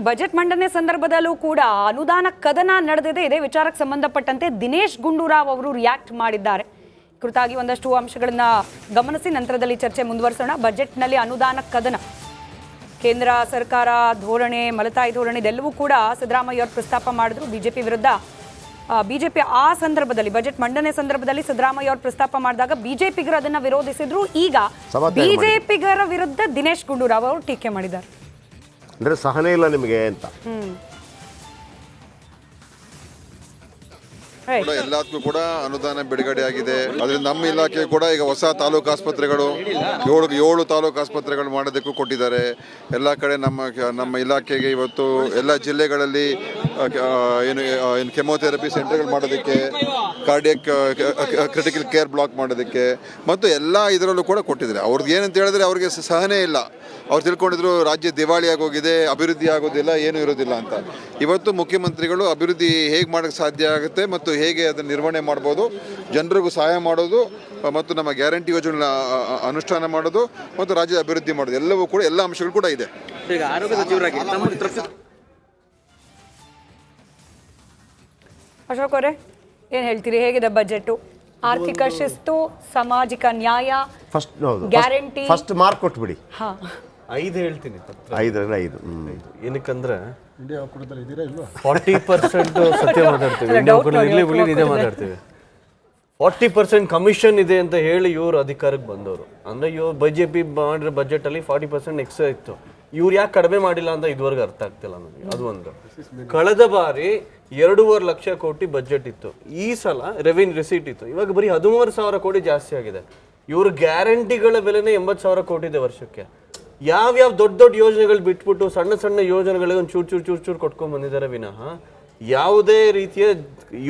Budget ಮಂಡನೆ ಸಂದರ್ಭದಲ್ಲೂ ಕೂಡ ಅನುದಾನ ಕದನ ನಡೆದಿದೆ. ಇದೇ ವಿಚಾರಕ್ಕೆ ಸಂಬಂಧಪಟ್ಟಂತೆ ದಿನೇಶ್ ಗುಂಡೂರಾವ್ ಅವರು ರಿಯಾಕ್ಟ್ ಮಾಡಿದ್ದಾರೆ. ಕುರಿತಾಗಿ ಒಂದಷ್ಟು ಅಂಶಗಳನ್ನ ಗಮನಿಸಿ ನಂತರದಲ್ಲಿ ಚರ್ಚೆ ಮುಂದುವರಿಸೋಣ. ಬಜೆಟ್ನಲ್ಲಿ ಅನುದಾನ ಕದನ, ಕೇಂದ್ರ ಸರ್ಕಾರ ಧೋರಣೆ, ಮಲತಾಯಿ ಧೋರಣೆ ಇದೆಲ್ಲವೂ ಕೂಡ ಸಿದ್ದರಾಮಯ್ಯ ಅವರು ಪ್ರಸ್ತಾಪ ಮಾಡಿದ್ರು. ಬಿಜೆಪಿ ವಿರುದ್ಧ ಬಿಜೆಪಿ ಆ ಸಂದರ್ಭದಲ್ಲಿ ಬಜೆಟ್ ಮಂಡನೆ ಸಂದರ್ಭದಲ್ಲಿ ಸಿದ್ದರಾಮಯ್ಯ ಅವರು ಪ್ರಸ್ತಾಪ ಮಾಡಿದಾಗ ಬಿಜೆಪಿಗರು ಅದನ್ನ ವಿರೋಧಿಸಿದ್ರು. ಈಗ ಬಿಜೆಪಿಗರ ವಿರುದ್ಧ ದಿನೇಶ್ ಗುಂಡೂರಾವ್ ಅವರು ಟೀಕೆ ಮಾಡಿದ್ದಾರೆ. ಅಂದ್ರೆ ಸಹನೆ ಇಲ್ಲ ನಿಮಗೆ ಅಂತ. ಎಲ್ಲದಕ್ಕೂ ಕೂಡ ಅನುದಾನ ಬಿಡುಗಡೆ ಆಗಿದೆ. ಅದರಿಂದ ನಮ್ಮ ಇಲಾಖೆ ಕೂಡ ಈಗ ಹೊಸ ತಾಲೂಕು ಆಸ್ಪತ್ರೆಗಳು ಏಳು ತಾಲೂಕು ಆಸ್ಪತ್ರೆಗಳು ಮಾಡೋದಕ್ಕೂ ಕೊಟ್ಟಿದ್ದಾರೆ. ಎಲ್ಲ ಕಡೆ ನಮ್ಮ ಇಲಾಖೆಗೆ ಇವತ್ತು ಎಲ್ಲ ಜಿಲ್ಲೆಗಳಲ್ಲಿ ಏನು ಕೆಮೊಥೆರಪಿ ಸೆಂಟರ್ಗಳು ಮಾಡೋದಕ್ಕೆ, ಕಾರ್ಡಿಯಕ್ ಕ್ರಿಟಿಕಲ್ ಕೇರ್ ಬ್ಲಾಕ್ ಮಾಡೋದಕ್ಕೆ ಮತ್ತು ಎಲ್ಲ ಇದರಲ್ಲೂ ಕೂಡ ಕೊಟ್ಟಿದ್ದಾರೆ. ಅವ್ರಿಗೆ ಏನಂತ ಹೇಳಿದ್ರೆ ಅವ್ರಿಗೆ ಸಹನೆ ಇಲ್ಲ. ಅವ್ರು ತಿಳ್ಕೊಂಡಿದ್ರು ರಾಜ್ಯ ದಿವಾಳಿ ಆಗೋಗಿದೆ, ಅಭಿವೃದ್ಧಿ ಆಗೋದಿಲ್ಲ, ಏನೂ ಇರೋದಿಲ್ಲ ಅಂತ. ಇವತ್ತು ಮುಖ್ಯಮಂತ್ರಿಗಳು ಅಭಿವೃದ್ಧಿ ಹೇಗೆ ಮಾಡೋಕ್ಕೆ ಸಾಧ್ಯ ಆಗುತ್ತೆ ಮತ್ತು ಹೇಗೆ ಅದನ್ನು ನಿರ್ವಹಣೆ ಮಾಡ್ಬೋದು, ಜನರಿಗೂ ಸಹಾಯ ಮಾಡೋದು ಮತ್ತು ನಮ್ಮ ಗ್ಯಾರಂಟಿ ಯೋಜನೆ ಅನುಷ್ಠಾನ ಮಾಡೋದು ಮತ್ತು ರಾಜ್ಯದ ಅಭಿವೃದ್ಧಿ ಮಾಡೋದು ಎಲ್ಲವೂ ಕೂಡ ಎಲ್ಲ ಅಂಶಗಳು ಕೂಡ ಇದೆ. ಈಗ ಆರೋಗ್ಯ ಸಚಿವರಾಗಿ ಅಶೋಕ್ ಅವರೇ ಏನು ಹೇಳ್ತೀರಿ? ಹೇಗಿದೆ ಬಜೆಟ್? ಆರ್ಥಿಕ ಶಿಸ್ತು, ಸಾಮಾಜಿಕ ನ್ಯಾಯ, ಗ್ಯಾರಂಟಿ, ಫಸ್ಟ್ ಮಾರ್ಕ್ ಕೊಟ್ಬಿಡಿ. 5 ಹೇಳ್ತೀನಿ. 5 ಏನಕ್ಕಂದ್ರೆ 40% ಸತ್ಯ ಮಾತಾಡ್ತೀವಿ, ಇದೇ ಮಾತಾಡ್ತೀವಿ. 40% ಕಮಿಷನ್ ಇದೆ ಅಂತ ಹೇಳಿ ಇವರು ಅಧಿಕಾರಕ್ಕೆ ಬಂದವರು. ಅಂದ್ರೆ ಇವ್ರು ಬಿಜೆಪಿ ಮಾಡಿರೋ ಬಜೆಟ್ ಅಲ್ಲಿ 40% ಎಕ್ಸ್ಟ್ರಾ ಇತ್ತು. ಇವ್ರು ಯಾಕೆ ಕಡಿಮೆ ಮಾಡಿಲ್ಲ ಅಂತ ಇದುವರೆಗೆ ಅರ್ಥ ಆಗ್ತಿಲ್ಲ ನನಗೆ. ಅದು ಒಂದು. ಕಳೆದ ಬಾರಿ 2.5 ಲಕ್ಷ ಕೋಟಿ ಬಜೆಟ್ ಇತ್ತು. ಈ ಸಲ ರೆವಿನ್ಯೂ ರಿಸೀಟ್ ಇತ್ತು. ಇವಾಗ ಬರೀ 13,000 ಕೋಟಿ ಜಾಸ್ತಿ ಆಗಿದೆ. ಇವ್ರ ಗ್ಯಾರಂಟಿಗಳ ಬೆಲೆನೇ 80,000 ಕೋಟಿ ಇದೆ ವರ್ಷಕ್ಕೆ. ಯಾವ್ಯಾವ ದೊಡ್ಡ ಯೋಜನೆಗಳು ಬಿಟ್ಬಿಟ್ಟು ಸಣ್ಣ ಸಣ್ಣ ಯೋಜನೆಗಳಿಗೆ ಒಂದು ಚೂರು ಕೊಟ್ಕೊಂಡ್ ಬಂದಿದ್ದಾರೆ ವಿನಃ ಯಾವುದೇ ರೀತಿಯ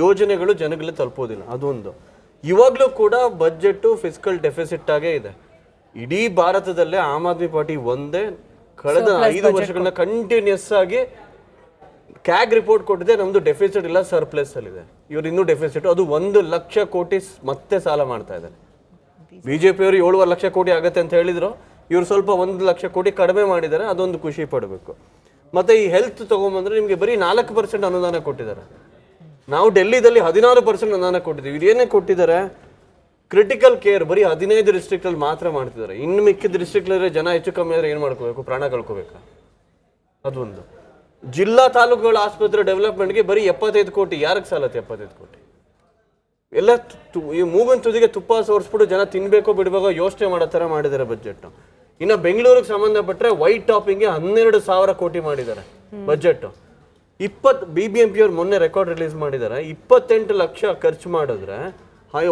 ಯೋಜನೆಗಳು ಜನಗಳಿಗೆ ತಲುಪೋದಿಲ್ಲ. ಅದೊಂದು. ಇವಾಗ್ಲೂ ಕೂಡ ಬಜೆಟ್ ಫಿಸ್ಕಲ್ ಡೆಫಿಸಿಟ್ ಆಗೇ ಇದೆ. ಇಡೀ ಭಾರತದಲ್ಲೇ ಆಮ್ ಆದ್ಮಿ ಪಾರ್ಟಿ ಒಂದೇ ಕಳೆದ 5 ವರ್ಷಗಳನ್ನ ಕಂಟಿನ್ಯೂಸ್ ಆಗಿ ಕ್ಯಾಗ್ ರಿಪೋರ್ಟ್ ಕೊಟ್ಟಿದೆ. ನಮ್ದು ಡೆಫಿಸಿಟ್ ಇಲ್ಲ, ಸರ್ಪ್ಲಸ್ ಅಲ್ಲಿದೆ. ಇವ್ರು ಇನ್ನೂ ಡೆಫಿಸಿಟ್. ಅದು 1 ಲಕ್ಷ ಕೋಟಿ ಮತ್ತೆ ಸಾಲ ಮಾಡ್ತಾ ಇದ್ದಾರೆ. ಬಿಜೆಪಿ ಅವರು 7.5 ಲಕ್ಷ ಕೋಟಿ ಆಗತ್ತೆ ಅಂತ ಹೇಳಿದ್ರು. ಇವ್ರು ಸ್ವಲ್ಪ 1 ಲಕ್ಷ ಕೋಟಿ ಕಡಿಮೆ ಮಾಡಿದ್ದಾರೆ. ಅದೊಂದು ಖುಷಿ ಪಡಬೇಕು. ಮತ್ತೆ ಈ ಹೆಲ್ತ್ ತಗೊಂಡ್ಬಂದ್ರೆ ನಿಮಗೆ ಬರೀ 4% ಅನುದಾನ ಕೊಟ್ಟಿದ್ದಾರೆ. ನಾವು ಡೆಲ್ಲಿದಲ್ಲಿ 16% ಅನುದಾನ ಕೊಟ್ಟಿದ್ದೀವಿ. ಇದೇನೇ ಕೊಟ್ಟಿದ್ದಾರೆ? ಕ್ರಿಟಿಕಲ್ ಕೇರ್ ಬರೀ 15 ಡಿಸ್ಟ್ರಿಕ್ಟ್ ಅಲ್ಲಿ ಮಾತ್ರ ಮಾಡ್ತಿದ್ದಾರೆ. ಇನ್ನು ಮಿಕ್ಕಿದ ಡಿಸ್ಟ್ರಿಕ್ಟ್ ಜನ ಹೆಚ್ಚು ಕಮ್ಮಿ ಆದ್ರೆ ಏನ್ ಮಾಡ್ಕೋಬೇಕು? ಪ್ರಾಣ ಕಳ್ಕೋಬೇಕಾ? ಅದೊಂದು. ಜಿಲ್ಲಾ ತಾಲೂಕುಗಳ ಆಸ್ಪತ್ರೆ ಡೆವಲಪ್ಮೆಂಟ್ಗೆ ಬರೀ 75 ಕೋಟಿ. ಯಾರಿಗೆ ಸಾಲತ್ತೆ 75 ಕೋಟಿ? ಎಲ್ಲ ಈ ಮೂಗನ್ ತುದಿಗೆ ತುಪ್ಪ ಸೋರಿಸ್ಬಿಟ್ಟು ಜನ ತಿನ್ಬೇಕೋ ಬಿಡ್ಬೇಕೋ ಯೋಚನೆ ಮಾಡೋ ಥರ ಮಾಡಿದ್ದಾರೆ ಬಜೆಟ್. ಇನ್ನು ಬೆಂಗಳೂರಿಗೆ ಸಂಬಂಧಪಟ್ಟರೆ ವೈಟ್ ಟಾಪಿಂಗ್ಗೆ 12,000 ಕೋಟಿ ಮಾಡಿದ್ದಾರೆ ಬಜೆಟ್. BBMP ಅವ್ರು ಮೊನ್ನೆ ರೆಕಾರ್ಡ್ ರಿಲೀಸ್ ಮಾಡಿದ್ದಾರೆ. 28 ಲಕ್ಷ ಖರ್ಚು ಮಾಡಿದ್ರೆ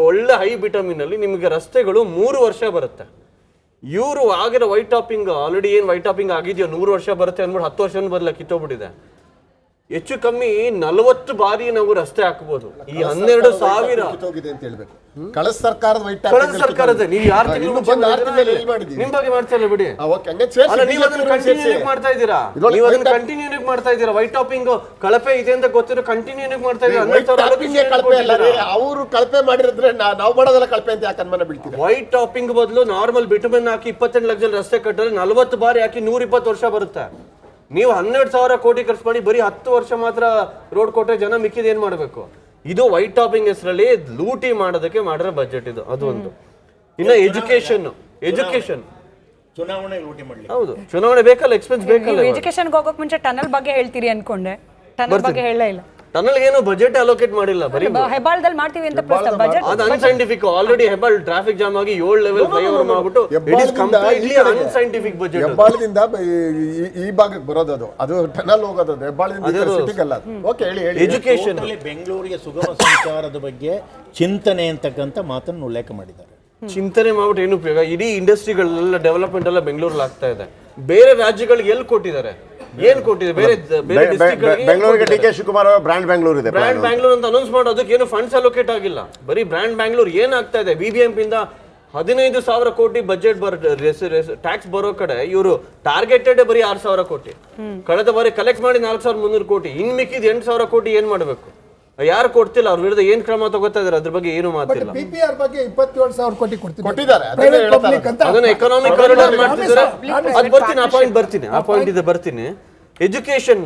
ಒಳ್ಳೆ ಹೈ ವಿಟಮಿನ್ ಅಲ್ಲಿ ನಿಮಗೆ ರಸ್ತೆಗಳು 3 ವರ್ಷ ಬರುತ್ತೆ. ಇವರು ಆಗಿರೋ ವೈಟ್ ಟಾಪಿಂಗ್ ಆಲ್ರೆಡಿ ಏನು ವೈಟ್ ಟಾಪಿಂಗ್ ಆಗಿದೆಯೋ 100 ವರ್ಷ ಬರುತ್ತೆ ಅಂದ್ಬಿಟ್ಟು 10 ವರ್ಷ ಬದಲ ಕಿತ್ತೋಗ್ಬಿಟ್ಟಿದೆ. ಹೆಚ್ಚು ಕಮ್ಮಿ 40 ಬಾರಿ ನಾವು ರಸ್ತೆ ಹಾಕಬಹುದು. ಈ 12,000 ಕಳೆದ ಸರ್ಕಾರದ ನೀವು ಯಾರು ನಿಮ್ ಬಗ್ಗೆ ಮಾಡ್ತಾ ಇಲ್ಲ ಬಿಡಿ. ನೀವು ಅದನ್ನ ಕಂಟಿನ್ಯೂ ಮಾಡ್ತಾ ಇದ್ದೀರಾ. ವೈಟ್ ಟಾಪಿಂಗ್ ಕಳಪೆ ಇದೆ ಅಂತ ಗೊತ್ತಿರೋ ಕಂಟಿನ್ಯೂ ಮಾಡ್ತಾ ಇದ್ದೀರಾ. ಅವರು ಕಳಪೆ ಮಾಡಿದ್ರೆ ನಾವು ಮಾಡೋದಲ್ಲ ಕಳಪೆ ಅಂತ ಯಾಕೆ ಅನುಮಾನ ಬೀಳ್ತೀವಿ? ವೈಟ್ ಟಾಪಿಂಗ್ ಬದಲು ನಾರ್ಮಲ್ ಬಿಟುಮೆನ್ ಹಾಕಿ 28 ಲಕ್ಷ ರಸ್ತೆ ಕಟ್ಟಿದ್ರೆ 40 ಬಾರಿ ಹಾಕಿ 120 ವರ್ಷ ಬರುತ್ತೆ. ನೀವು 12,000 ಕೋಟಿ ಖರ್ಚು ಮಾಡಿ ಬರೀ 10 ವರ್ಷ ಮಾತ್ರ ರೋಡ್ ಕೊಟ್ಟರೆ ಜನ ಮಿಕ್ಕಿದ ಏನ್ ಮಾಡಬೇಕು? ಇದು ವೈಟ್ ಟಾಪಿಂಗ್ ಹೆಸರಲ್ಲಿ ಲೂಟಿ ಮಾಡೋದಕ್ಕೆ ಮಾಡಿರೋ ಬಜೆಟ್ ಇದು. ಅದು ಒಂದು. ಇನ್ನು ಎಜುಕೇಶನ್ ಚುನಾವಣೆ ಲೂಟಿ ಮಾಡ್ಲಿ. ಹೌದು, ಚುನಾವಣೆ ಬೇಕಲ್ಲ, ಎಕ್ಸ್ಪೆನ್ಸ್ ಬೇಕಲ್ಲ. ಎಜುಕೇಶನ್ಗೆ ಹೋಗೋಕೆ ಮುಂಚೆ ಟನಲ್ ಬಗ್ಗೆ ಹೇಳ್ತೀರಿ ಅನ್ಕೊಂಡೆ. ಟನಲ್ ಬಗ್ಗೆ ಹೇಳಲೇ ಇಲ್ಲ. ಟನಲ್ ಏನು ಬಜೆಟ್ ಅಲೋಕೇಟ್ ಮಾಡಿಲ್ಲ. ಬರೀ ಹೆಬ್ಬಾಳದಲ್ಲಿ ಮಾಡ್ತೀವಿ ಅಂತ ಪ್ರಸ್ತಾವ. ಬಜೆಟ್ ಅದು unscientific. Already Hebbal traffic jam ಆಗಿ 7 ಲೆವೆಲ್ ಫ್ಲೈಓವರ್ ಮಾಡ್ಬಿಟ್ಟು it is completely unscientific budget. ಹೆಬ್ಬಾಳದಿಂದ ಈ ಭಾಗಕ್ಕೆ ಬರೋದು ಅದು ಟನಲ್ ಹೋಗೋದು ಹೆಬ್ಬಾಳದಿಂದ ಸಿಟಿಗೆ ಅಲ್ಲ. ಓಕೆ, ಹೇಳಿ. ಎಜುಕೇಶನ್ ಬೆಂಗಳೂರಿಗೆ ಸುಗಮ ಸಂಚಾರದ ಬಗ್ಗೆ ಚಿಂತನೆ ಅಂತಕ್ಕಂಥ ಮಾತನ್ನು ಉಲ್ಲೇಖ ಮಾಡಿದ್ದಾರೆ. ಚಿಂತನೆ ಮಾಡ್ಬಿಟ್ಟು ಏನು ಉಪಯೋಗ? ಇಡೀ ಇಂಡಸ್ಟ್ರಿಗಳೆಲ್ಲ ಡೆವಲಪ್ಮೆಂಟ್ ಎಲ್ಲ ಬೆಂಗಳೂರಲ್ಲಿ ಆಗ್ತಾ ಇದೆ. ಬೇರೆ ರಾಜ್ಯಗಳಿಗೆ ಎಲ್ಲಿ ಕೊಟ್ಟಿದ್ದಾರೆ? ಏನ್ ಕೊಟ್ಟಿದೆ? ಬೇರೆ ಬೆಂಗಳೂರಿಗೆ DK ಶಿವಕುಮಾರ್ ಬ್ರ್ಯಾಂಡ್ ಬೆಂಗಳೂರು ಇದೆ. ಬ್ರ್ಯಾಂಡ್ ಬ್ಯಾಂಗ್ಳೂರ್ ಅಂತ ಅನೌನ್ಸ್ ಮಾಡೋದಕ್ಕೆ ಏನು ಫಂಡ್ಸ್ ಅಲೋಕೇಟ್ ಆಗಿಲ್ಲ. ಬರೀ ಬ್ರ್ಯಾಂಡ್ ಬ್ಯಾಂಗ್ಳೂರ್ ಏನಾಗ್ತಾ ಇದೆ? BBMP ಇಂದ 15,000 ಕೋಟಿ ಬಜೆಟ್ ಟ್ಯಾಕ್ಸ್ ಬರೋ ಕಡೆ ಇವರು ಟಾರ್ಗೆಟೆಡ್ ಬರೀ 6,000 ಕೋಟಿ. ಕಳೆದ ಬಾರಿ ಕಲೆಕ್ಟ್ ಮಾಡಿ 4,300 ಕೋಟಿ. ಇನ್ ಮಿಕ್ಕಿದ 8,000 ಕೋಟಿ ಏನ್ ಮಾಡ್ಬೇಕು? ಯಾರು ಕೊಡ್ತಿಲ್ಲ, ಅವ್ರ ವಿರುದ್ಧ ಏನ್ ಕ್ರಮ ತಗೋತಾ ಇದಾರೆ ಅದ್ರ ಬಗ್ಗೆ ಏನು ಮಾತಿಲ್ಲ. PPR ಬಗ್ಗೆ 27,000 ಕೋಟಿ ಕೊಟ್ಟಿದ್ದಾರೆ. Private public ಅಂತ ಅದನ್ನ ಎಕನಾಮಿಕ್ ಕಾರಿಡಾರ್ ಮಾಡ್ತಿದ್ದಾರೆ. ಅದು ಬರ್ತೀನಿ, ಆ ಪಾಯಿಂಟ್ ಇದೆ ಬರ್ತೀನಿ. ಎಜುಕೇಶನ್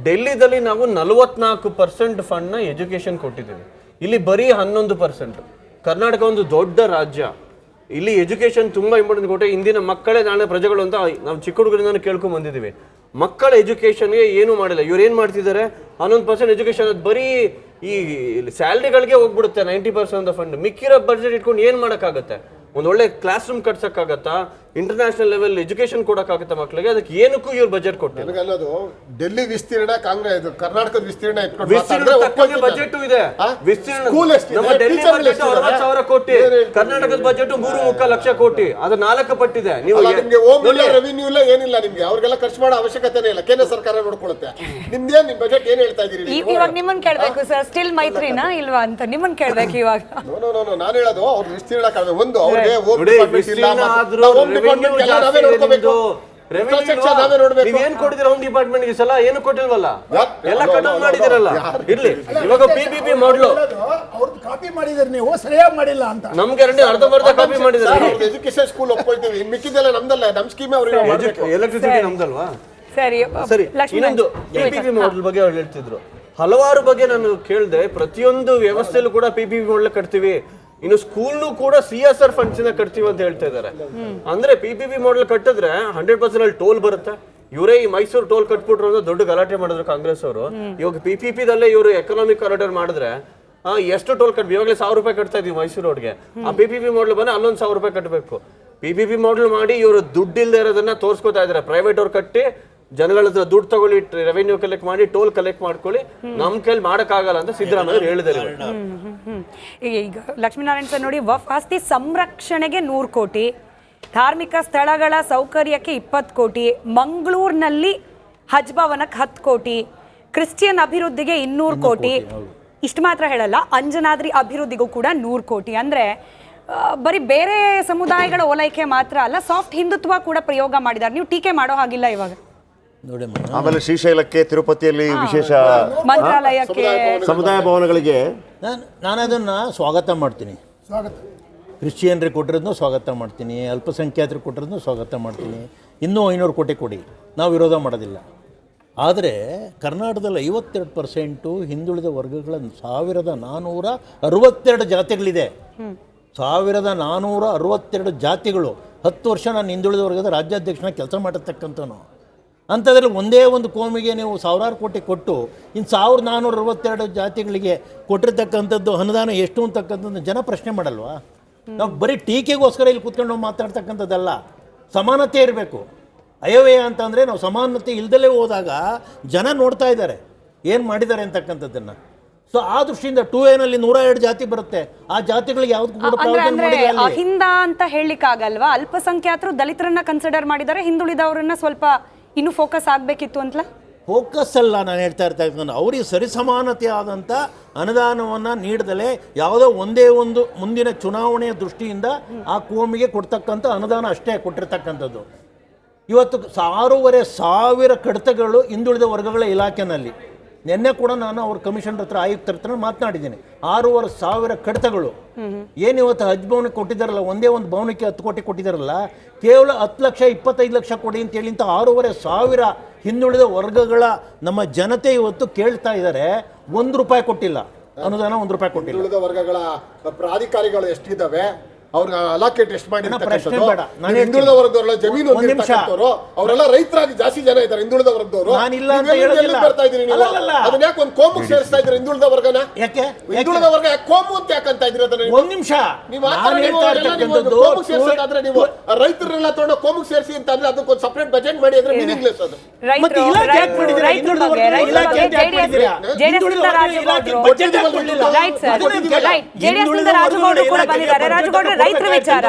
ಡೆಲ್ಲಿದಲ್ಲಿ ನಾವು 44% ಫಂಡ್ ನ ಎಜುಕೇಶನ್ ಕೊಟ್ಟಿದ್ದೀವಿ, ಇಲ್ಲಿ ಬರೀ 11%. ಕರ್ನಾಟಕ ಒಂದು ದೊಡ್ಡ ರಾಜ್ಯ, ಇಲ್ಲಿ ಎಜುಕೇಶನ್ ತುಂಬಾ ಇಂಪಾರ್ಟೆಂಟ್ ಕೊಟ್ಟೆ. ಇಂದಿನ ಮಕ್ಕಳೇ ನಾಳೆ ಪ್ರಜೆಗಳು ಅಂತ ನಾವು ಚಿಕ್ಕ ಹುಡುಗರಿಂದ ಕೇಳ್ಕೊಂಡ್ ಬಂದಿದ್ದೀವಿ. ಮಕ್ಕಳ ಎಜುಕೇಶನ್ಗೆ ಏನು ಮಾಡಿಲ್ಲ. ಇವ್ರು ಏನ್ ಮಾಡ್ತಿದ್ದಾರೆ, 11% ಎಜುಕೇಶನ್ ಅದು ಬರೀ ಈ ಸ್ಯಾಲ್ರಿಗಳಿಗೆ ಹೋಗ್ಬಿಡುತ್ತೆ 90% ಫಂಡ್. ಮಿಕ್ಕಿರೋ ಬಡ್ಜೆಟ್ ಇಟ್ಕೊಂಡು ಏನ್ ಮಾಡಕ್ಕಾಗತ್ತೆ? ಒಂದ್ ಒಳ್ಳೆ ಕ್ಲಾಸ್ ರೂಮ್ ಕಟ್ಸಕ್ಕಾಗತ್ತಾ? ಇಂಟರ್ನ್ಯಾಷನಲ್ ಲೆವೆಲ್ ಎಜುಕೇಶನ್ ಕೊಡಕ್ಕಾಗತ್ತೆ ಮಕ್ಕಳಿಗೆ? ಅದಕ್ಕೆ ಏನಕ್ಕೂ ಇವ್ರು ಬಜೆಟ್ ಕೊಟ್ಟಿಲ್ಲ. ನನಗಲ್ಲದು ಡೆಲ್ಲಿ ವಿಸ್ತೀರ್ಣ ಕಾಂಗ್ರೆಸ್ ಕರ್ನಾಟಕದ ವಿಸ್ತೀರ್ಣ ಬಜೆಟ್ ಇದೆ. ವಿಸ್ತೀರ್ಣ ನಮ್ಮ ಡೆಲ್ಲಿ ಬಜೆಟ್ 60,000 ಕೋಟಿ, ಕರ್ನಾಟಕದ ಬಜೆಟ್ 3.25 ಲಕ್ಷ ಕೋಟಿ, ಅದು 4 ಪಟ್ಟಿದೆ. ನೀವು ನಿಮ್ಗೆ ಓಮ್ ಇಲ್ಲ, ರೆವಿನ್ಯೂ ಇಲ್ಲ, ಏನಿಲ್ಲ. ನಿಮ್ಗೆ ಅವ್ರಿಗೆಲ್ಲ ಖರ್ಚು ಮಾಡೋ ಅವಶ್ಯಕತೆನೇ ಇಲ್ಲ, ಕೇಂದ್ರ ಸರ್ಕಾರ ನೋಡ್ಕೊಳ್ಳುತ್ತೆ. ನಿಮ್ದೇನ್ ನಿಮ್ ಬಜೆಟ್ ಏನ್ ಹೇಳ್ತಾ ಇದೀರಿ? ಇವಾಗ ನಿಮ್ಮನ್ನ ಕೇಳ್ಬೇಕು ಸರ್, ಸ್ಟಿಲ್ ಮೈತ್ರಿನಾ ಇಲ್ವಾ ಅಂತ ನಿಮ್ಮನ್ನ ಕೇಳ್ಬೇಕು ಇವಾಗ. ನೋ ನಾನು ಹೇಳೋದು ಅವ್ರ ವಿಸ್ತೀರ್ಣ ಕಾರಣ. ಒಂದು ಅವ್ರಿಗೆ ಹೋಮ್ ನೋಡಿ, ಡಿಪಾರ್ಟ್ಮೆಂಟ್ ಇಲ್ಲ, ವಿಸ್ತೀರ್ಣ ಆದ್ರೂ ಹೋಮ್ ಡಿಪಾರ್ಟ್ಮೆಂಟ್ ಎಲ್ಲ ನಾವೇ ನೋಡ್ಕೋಬೇಕು. ನಾವೇ ನೋಡ್ಬೇಕು. ನೀವೇನ್ ಕೊಟ್ಟಿದ್ದೀರ ಹೋಮ್ ಡಿಪಾರ್ಟ್ಮೆಂಟ್ ಈ ಸಲ? ಏನು ಕೊಟ್ಟಿಲ್ವಲ್ಲ, ಎಲ್ಲ ಕಟ್ ಆಫ್ ಮಾಡಿದಿರಲ್ಲ. ಇರ್ಲಿ, ಇವಾಗ PPP ಮಾಡ್ಲು ಅವ್ರದ್ದು ಕಾಪಿ ಮಾಡಿದ್ರೆ ನೀವು ಸರಿಯಾಗಿ ಮಾಡಿಲ್ಲ ಅಂತ. ನಮ್ಗೆ ಅರ್ಧ ಕಾಪಿ ಮಾಡಿದಾರೆ. ಎಜುಕೇಶನ್ ಸ್ಕೂಲ್ ಒಪ್ಕೊಳ್ತೀವಿ, ಇನ್ ಮಿಕ್ಕಿದೆಲ್ಲ ನಮ್ದಲ್ಲ, ನಮ್ ಸ್ಕೀಮ್ ಅವ್ರಿಗೆ ಮಾಡ್ಬೇಕು. ಎಲೆಕ್ಟ್ರಿಸಿಟಿ ನಮ್ದಲ್ವಾ? ಸರಿ ಸರಿ, ಇನ್ನೊಂದು PPP ಮಾಡೆಲ್ ಬಗ್ಗೆ ಅವ್ರು ಹೇಳ್ತಿದ್ರು. ಹಲವಾರು ಬಗ್ಗೆ ನಾನು ಕೇಳಿದೆ. ಪ್ರತಿಯೊಂದು ವ್ಯವಸ್ಥೆಯಲ್ಲೂ ಕೂಡ PPP ಮಾಡೆಲ್ ಕಟ್ತೀವಿ, ಇನ್ನು ಸ್ಕೂಲ್ನು ಕೂಡ CSR ಫಂಡ್ಸ್ ಇಂದ ಕಟ್ತೀವಿ ಅಂತ ಹೇಳ್ತಾ ಇದ್ದಾರೆ. ಅಂದ್ರೆ PPP ಮಾಡೆಲ್ ಕಟ್ಟಿದ್ರೆ 100% ಅಲ್ಲಿ ಟೋಲ್ ಬರುತ್ತೆ. ಇವರೇ ಈ ಮೈಸೂರು ಟೋಲ್ ಕಟ್ಬಿಟ್ರು ಅಂತ ದೊಡ್ಡ ಗಲಾಟೆ ಮಾಡಿದ್ರು ಕಾಂಗ್ರೆಸ್ ಅವರು. ಇವಾಗ PPP ದಲ್ಲೇ ಇವರು ಎಕನಾಮಿಕ್ ಕಾರಿಡಾರ್ ಮಾಡಿದ್ರೆ ಎಷ್ಟು ಟೋಲ್ ಕಟ್ಬೇಕು? ಇವಾಗಲೇ 1,000 ರೂಪಾಯಿ ಕಟ್ತಾ ಇದೀವಿ ಮೈಸೂರು ರೋಡ್ಗೆ. ಆ PPP ಮಾಡೆಲ್ ಬಂದ್ರೆ ಅಲ್ಲೊಂದು 1,000 ರೂಪಾಯಿ ಕಟ್ಟಬೇಕು. PPP ಮಾಡೆಲ್ ಮಾಡಿ ಇವರು ದುಡ್ಡಿಲ್ಲದೆ ಇರೋದನ್ನ ತೋರಿಸ್ಕೊತಾ ಇದಾರೆ. ಪ್ರೈವೇಟ್ ಅವ್ರು ಕಟ್ಟಿ ಜನಗಳ ಹತ್ರ ದುಡ್ಡು ತಗೊಳ್ಳಿ, ರೆವೆನ್ಯೂ ಕಲೆಕ್ಟ್ ಮಾಡಿ, ಟೋಲ್ ಕಲೆಕ್ಟ್ ಮಾಡ್ಕೊಳ್ಳಿ, ನಮ್ ಕೈಲಿ ಮಾಡಕ್ಕಾಗಲ್ಲ ಅಂತ ಸಿದ್ದರಾಮಯ್ಯ ಹೇಳಿದ್ದಾರೆ. ಈಗ ಲಕ್ಷ್ಮೀನಾರಾಯಣ ಸರ್ ನೋಡಿ, ವಫ್ ಆಸ್ತಿ ಸಂರಕ್ಷಣೆಗೆ 100 ಕೋಟಿ, ಧಾರ್ಮಿಕ ಸ್ಥಳಗಳ ಸೌಕರ್ಯಕ್ಕೆ 20 ಕೋಟಿ, ಮಂಗಳೂರಿನಲ್ಲಿ ಹಜ್ ಭವನಕ್ಕೆ 10 ಕೋಟಿ, ಕ್ರಿಶ್ಚಿಯನ್ ಅಭಿವೃದ್ಧಿಗೆ 200 ಕೋಟಿ. ಇಷ್ಟು ಮಾತ್ರ ಹೇಳಲ್ಲ, ಅಂಜನಾದ್ರಿ ಅಭಿವೃದ್ಧಿಗೂ ಕೂಡ 100 ಕೋಟಿ. ಅಂದ್ರೆ ಬರೀ ಬೇರೆ ಸಮುದಾಯಗಳ ಓಲೈಕೆ ಮಾತ್ರ ಅಲ್ಲ, ಸಾಫ್ಟ್ ಹಿಂದುತ್ವ ಕೂಡ ಪ್ರಯೋಗ ಮಾಡಿದ್ದಾರೆ. ನೀವು ಟೀಕೆ ಮಾಡೋ ಹಾಗಿಲ್ಲ ಇವಾಗ. ಆಮೇಲೆ ಶ್ರೀಶೈಲಕ್ಕೆ, ತಿರುಪತಿಯಲ್ಲಿ ವಿಶೇಷ ಮಂತ್ರಾಲಯಕ್ಕೆ, ಸಮುದಾಯ ಭವನಗಳಿಗೆ ನಾನು ಅದನ್ನು ಸ್ವಾಗತ ಮಾಡ್ತೀನಿ. ಕ್ರಿಶ್ಚಿಯನ್ರಿಗೆ ಕೊಟ್ಟಿರೋದನ್ನು ಸ್ವಾಗತ ಮಾಡ್ತೀನಿ, ಅಲ್ಪಸಂಖ್ಯಾತರಿಗೆ ಕೊಟ್ಟಿರೋದನ್ನು ಸ್ವಾಗತ ಮಾಡ್ತೀನಿ. ಇನ್ನೂ 500 ಕೋಟಿ ಕೊಡಿ, ನಾವು ವಿರೋಧ ಮಾಡೋದಿಲ್ಲ. ಆದರೆ ಕರ್ನಾಟಕದಲ್ಲಿ 52% ಹಿಂದುಳಿದ ವರ್ಗಗಳ 1,462 ಜಾತಿಗಳಿದೆ. 1,462 ಜಾತಿಗಳು. 10 ವರ್ಷ ನಾನು ಹಿಂದುಳಿದ ವರ್ಗದ ರಾಜ್ಯಾಧ್ಯಕ್ಷನ ಕೆಲಸ ಮಾಡಿರ್ತಕ್ಕಂಥವನು. ಅಂಥದ್ರಲ್ಲಿ ಒಂದೇ ಒಂದು ಕೋಮಿಗೆ ನೀವು 1,000 ಕೋಟಿ ಕೊಟ್ಟು ಇನ್ನು 1,462 ಜಾತಿಗಳಿಗೆ ಕೊಟ್ಟಿರ್ತಕ್ಕಂಥದ್ದು ಅನುದಾನ ಎಷ್ಟು ಅಂತಕ್ಕಂಥದ್ದು ಜನ ಪ್ರಶ್ನೆ ಮಾಡಲ್ವಾ? ನಾವು ಬರೀ ಟೀಕೆಗೋಸ್ಕರ ಇಲ್ಲಿ ಕೂತ್ಕೊಂಡು ಮಾತಾಡ್ತಕ್ಕಂಥದ್ದಲ್ಲ, ಸಮಾನತೆ ಇರಬೇಕು. ಅಯವ್ಯಯ ಅಂತಂದರೆ ನಾವು ಸಮಾನತೆ ಇಲ್ದಲೇ ಹೋದಾಗ ಜನ ನೋಡ್ತಾ ಇದ್ದಾರೆ ಏನು ಮಾಡಿದ್ದಾರೆ ಅಂತಕ್ಕಂಥದ್ದನ್ನು. ಸೊ ಆ ದೃಷ್ಟಿಯಿಂದ 2Aನಲ್ಲಿ 102 ಜಾತಿ ಬರುತ್ತೆ. ಆ ಜಾತಿಗಳಿಗೆ ಯಾವ್ದು ಅಹಿಂದ ಅಂತ ಹೇಳಲಿಕ್ಕಾಗಲ್ವಾ? ಅಲ್ಪಸಂಖ್ಯಾತರು ದಲಿತರನ್ನ ಕನ್ಸಿಡರ್ ಮಾಡಿದ್ದಾರೆ, ಹಿಂದುಳಿದವರನ್ನ ಸ್ವಲ್ಪ ಇನ್ನೂ ಫೋಕಸ್ ಆಗಬೇಕಿತ್ತು ಅಂತಲ್ಲ? ಫೋಕಸ್ ಅಲ್ಲ, ನಾನು ಹೇಳ್ತಾ ಇರ್ತಕ್ಕಂಥ ಅವರಿಗೆ ಸರಿಸಮಾನತೆ ಆದಂಥ ಅನುದಾನವನ್ನು ನೀಡದಲೇ ಯಾವುದೋ ಒಂದೇ ಒಂದು ಮುಂದಿನ ಚುನಾವಣೆಯ ದೃಷ್ಟಿಯಿಂದ ಆ ಕೋಮಿಗೆ ಕೊಡ್ತಕ್ಕಂಥ ಅನುದಾನ ಅಷ್ಟೇ ಕೊಟ್ಟಿರ್ತಕ್ಕಂಥದ್ದು. ಇವತ್ತು 6,500 ಕಡತಗಳು ಹಿಂದುಳಿದ ವರ್ಗಗಳ ಇಲಾಖೆನಲ್ಲಿ. ನಿನ್ನೆ ಕೂಡ ನಾನು ಅವ್ರ ಕಮಿಷನರ್ ಹತ್ರ, ಆಯುಕ್ತರ ಹತ್ರ ಮಾತನಾಡಿದ್ದೀನಿ. 6,500 ಕಡತಗಳು ಏನು ಇವತ್ತು ಹಜ್ ಭವನಕ್ಕೆ ಕೊಟ್ಟಿದ್ದಾರಲ್ಲ, ಒಂದೇ ಒಂದು ಭವನಕ್ಕೆ 10 ಕೋಟಿ ಕೊಟ್ಟಿದ್ದಾರಲ್ಲ, ಕೇವಲ 10 ಲಕ್ಷ 25 ಲಕ್ಷ ಕೊಡಿ ಅಂತೇಳಿ ಇಂಥ 6,500 ಹಿಂದುಳಿದ ವರ್ಗಗಳ ನಮ್ಮ ಜನತೆ ಇವತ್ತು ಕೇಳ್ತಾ ಇದ್ದಾರೆ. 1 ರೂಪಾಯಿ ಕೊಟ್ಟಿಲ್ಲ ಅನುದಾನ, 1 ರೂಪಾಯಿ ಕೊಟ್ಟಿಲ್ಲ. ಹಿಂದುಳಿದ ವರ್ಗಗಳ ಪ್ರಾಧಿಕಾರಿಗಳು ಎಷ್ಟಿದ್ದಾವೆ, ಅವ್ರಿಗೆ ಅಲಾಕೇಟ್ ಎಷ್ಟು ಪ್ರಶ್ನೆ ಬೇಡ. ನಾನು ಹಿಂದುಳಿದ ವರ್ಗದವರೆಲ್ಲ ಜಮೀನು ಅವರೆಲ್ಲ ರೈತರಾಗಿ ಜಾಸ್ತಿ ಜನ ಇದ್ದಾರೆ ಹಿಂದುಳಿದ ವರ್ಗದವರು. ಬರ್ತಾ ಇದೀರಿ ನೀವು, ಅದನ್ನ ಯಾಕೆ ಒಂದು ಕೋಮಿಗೆ ಸೇರಿಸ್ತಾ ಇದ್ರೆ ಹಿಂದುಳಿದ ವರ್ಗನ? ಯಾಕೆ ಹಿಂದುಳಿದ ವರ್ಗ ಕೋಮು ಅಂತ ಯಾಕಂತ ಇದ್ರಿ? ಅದನ್ನ ಒಂದು ನಿಮಿಷ, ಕೋಮಿಗೆ ಸೇರಿಸೋದಾದ್ರೆ ನೀವು ರೈತರೆಲ್ಲ ತಗೊಂಡು ಕೋಮಿಗೆ ಸೇರಿಸಿ ಅಂತ ಅಂದ್ರೆ ಅದಕ್ಕೊಂದು ಸಪರೇಟ್ ಬಜೆಟ್ ಮಾಡಿ ಅಂದ್ರೆ ಮೀನಿಂಗ್ಲೆಸ್ ಅದು. ರೈತರ ವಿಚಾರ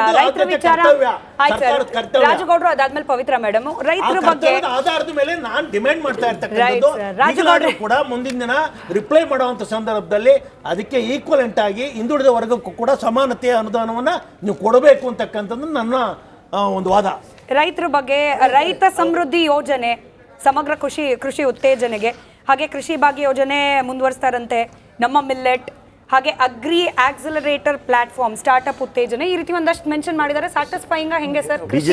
ರಾಜಗೌಡರು, ಅದಾದ್ಮೇಲೆ ಪವಿತ್ರ ಮೇಡಮ್, ರೈತರ ಬಗ್ಗೆ ಆಧಾರದ ಮೇಲೆ ನಾನು ಡಿಮ್ಯಾಂಡ್ ಮಾಡ್ತಾ ಇರ್ತಕ್ಕಂಥದ್ದು ರಾಜಗೌಡರು ಕೂಡ ಮುಂದಿನ ದಿನ ರಿಪ್ಲೈ ಮಾಡುವಂತ ಸಂದರ್ಭದಲ್ಲಿ ಅದಕ್ಕೆ ಈಕ್ವಲೆಂಟ್ ಆಗಿ ಹಿಂದುಳಿದ ವರ್ಗಕ್ಕೂ ಕೂಡ ಸಮಾನತೆಯ ಅನುದಾನವನ್ನ ನೀವು ಕೊಡಬೇಕು ಅಂತಕ್ಕಂಥದ್ದು ನನ್ನ ಒಂದು ವಾದ. ರೈತರ ಬಗ್ಗೆ ರೈತ ಸಮೃದ್ಧಿ ಯೋಜನೆ, ಸಮಗ್ರ ಕೃಷಿ ಉತ್ತೇಜನೆಗೆ, ಹಾಗೆ ಕೃಷಿ ಭಾಗ್ಯ ಯೋಜನೆ ಮುಂದುವರಿಸ್ತಾರಂತೆ. ನಮ್ಮ ಮಿಲ್ಲೆಟ್, ಹಾಗೆ ಅಗ್ರಿ ಆಕ್ಸಿಲರೇಟರ್ ಪ್ಲಾಟ್ಫಾರ್ಮ್, ಸ್ಟಾರ್ಟ್ಅಪ್ ಉತ್ತೇಜನ, ಈ ರೀತಿ ಒಂದಷ್ಟು ಮೆನ್ಷನ್ ಮಾಡಿದ್ದಾರೆ. ಸ್ಯಾಟಿಸ್ಫೈಯಿಂಗ್ ಹೆಂಗೆ ಸರ್? ಬಿಜೆಪಿ